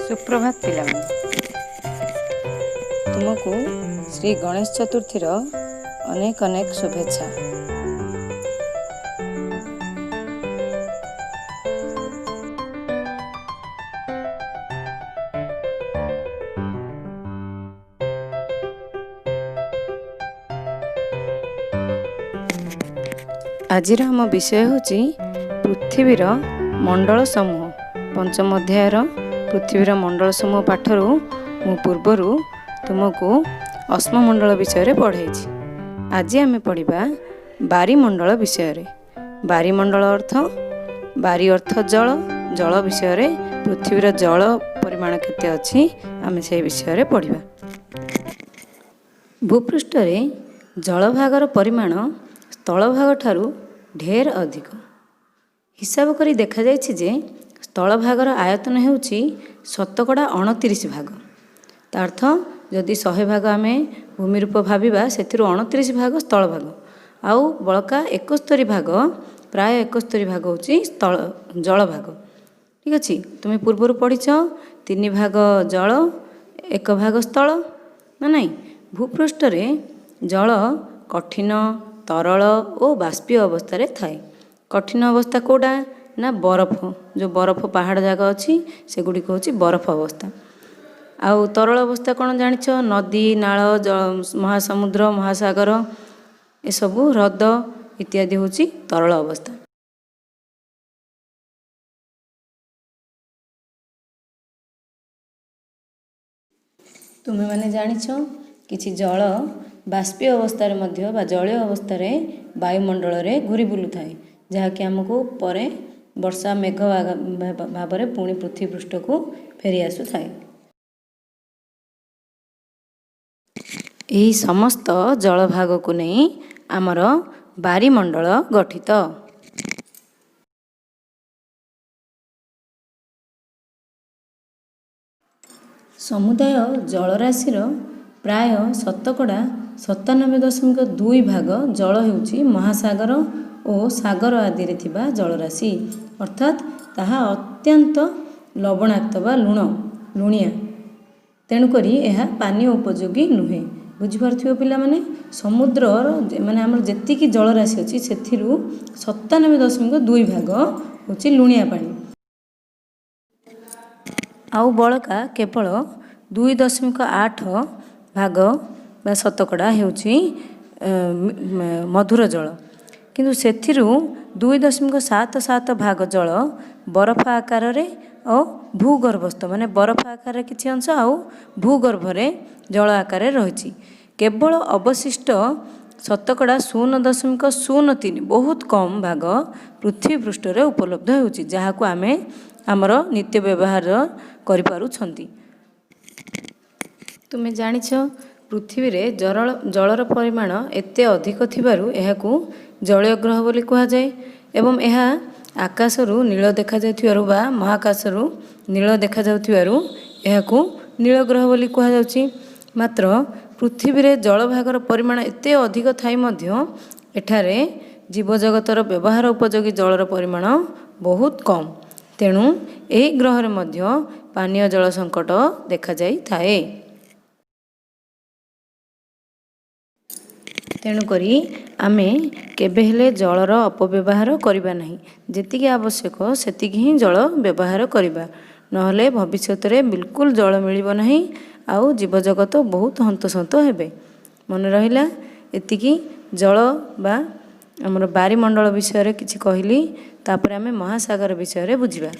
सुप्रभात पिलाମାନେ तुमको श्री गणेश चतुर्थी अनेक अनेक शुभेच्छा। आजिर आम विषय होची पृथ्वीर मंडल समूह पंचम अध्यायर पृथ्वीर मंडल समूह पाठरू मु पूर्वर तुमको अस्ममंडल विषय पढ़ाई। आज आम पढ़ा बारीमंडल विषय। बारीमंडल अर्थ बारी अर्थ जल जल विषय पृथ्वीर जल परिमाण केते अछि आम से विषय पढ़ा। भूपृष्ठ जलभागर परिमाण स्थलभाग ठारू ढेर अधिक। हिसाब करी देखा जायछि जे स्थलभागर आयतन हेउछि 29 भाग। तार्थ जदि 100 भाग आम भूमि रूप भाविबा सेथिरु 29 भाग स्थलभाग आउ बळका 71 भाग प्राय 71 भाग होछि स्थल जलभाग। ठीक अछि, तुम पूर्वर पढ़िछ 3 भाग जल 1 भाग स्थल ना नहीं। भूपृष्ठ जल कठिन तरल और बाष्पीय अवस्था थाए। कठिन अवस्था कोडा ना बरफ, जो बरफ पहाड़ जगह अच्छी से गुड़िक हूँ बरफ अवस्था। आउ तरल अवस्था कौन जानिछ, नदी नाल महासमुद्र महासागर ए सबू ह्रद इत्यादि हूँ तरल अवस्था। तुम्हें माने जानिछ किछि जल बाष्पीय अवस्था बा जलीय अवस्था वायुमंडल रे घूरी बुलू थाए, जहाँकि आमको परे वर्षा मेघ भाव में पुणी पृथ्वी पृष्ठ को फेरी आसु थाए। यही समस्त जल भाग को नहीं आमर बारीमंडल गठित। समुदाय जलराशि प्राय 97.2 भाग जल होउछि महासागर और सागर आदि रे थिबा जलराशि, अर्थात ताहा अत्यंत लवणाक्त बा लुणिया, तेणुकरी यह पानी उपयोगी नुहे। बुझिपारथिबो पिला माने समुद्र माने हमर जेतिकी जलराशि अछि सेथिरु 97.2 भाग होछि लुणिया पानी आउ बळका केवल 2.8 भाग बा शतकड़ा हेउछि मधुर जल। किंतु सेथिरु 2.77 भाग जल बरफ आकार और भूगर्भस्थ माने बरफ आकार किछि अंश आउ भूगर्भ रे जल आकार रही। केवल अवशिष्ट शतकड़ा 0.03 बहुत कम भाग पृथ्वी पृष्ठ रे उपलब्ध होउछि, जहाको आमे हमर नित्य व्यवहार करि पारुछंती। तुमे जानिछ पृथ्वी रे जलर परिमाण एते अधिक थिबारु एहाकू जलीय ग्रह बोली कहा जाए एवं यह आकाशरू नील देखा जाउथिबारु बा महाकाशरू नील देखा जाउथिबारु एहाकू नील ग्रह बोली कहा जाउछि। मात्र पृथ्वी रे जलभागर परिमाण एते अधिक थाई मध्य एठारे जीवजगतर व्यवहार उपयोगी जलर परिमाण बहुत कम, तेणु एही ग्रह रे मध्य पानीय जल संकट देखा जाई थाए। तेणुकरी आमे केबे हेले जलर अपव्यवहार करिबा नहीं, जेतिकी आवश्यक सेतिकी ही जल व्यवहार करिबा, नहले भविष्यत रे बिल्कुल जल मिलिबो नहीं आउ जीवजगत बहुत हंतसंत हेबे। मन रहिला एतिकी जल बा हमर बारीमंडल विषय रे किछि कहली, तापर आमे महासागर विषय रे बुझिबा।